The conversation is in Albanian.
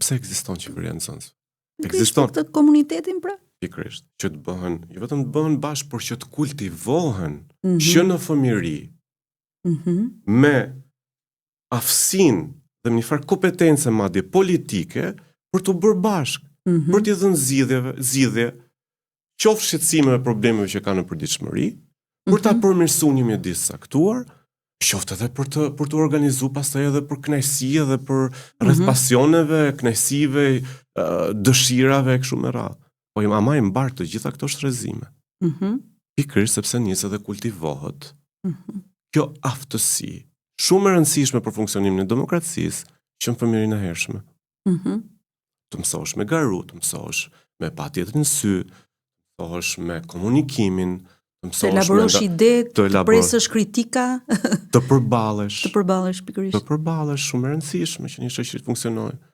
pse ekziston qeveria nxënësve? Ekziston këtë komunitetin pra? Pikërisht, që të bëhen, jo vetëm të bëhen bashkë, por që të kultivohen që në fëmijëri me aftësinë dhe me një farë kompetence madje politike për të bërë bashkë, për t'i dhënë zgjidhje, qoftë shqetësimeve problemeve që kanë në përditshmëri, për ta përmirësuar një mjedis saktuar, qoftë edhe për të organizuar pastaj edhe për kënaqësi edhe për rreth pasioneve, kënaqësive, dëshirave kështu me radhë. Po ama i mbar të gjitha këto shtrezime. Pikërisht sepse nis edhe kultivohet kjo aftësi shumë e rëndësishme për funksionimin e demokracisë që në fëmijërinë e hershme. Të mësosh me garu, të mësosh me patjetër në sy, të mësosh me komunikimin, të elaborosh ide, të presësh kritika, të përballesh. Të përballesh pikërisht. Të përballesh shumë e rëndësishme që një shoqëri të funksionojë.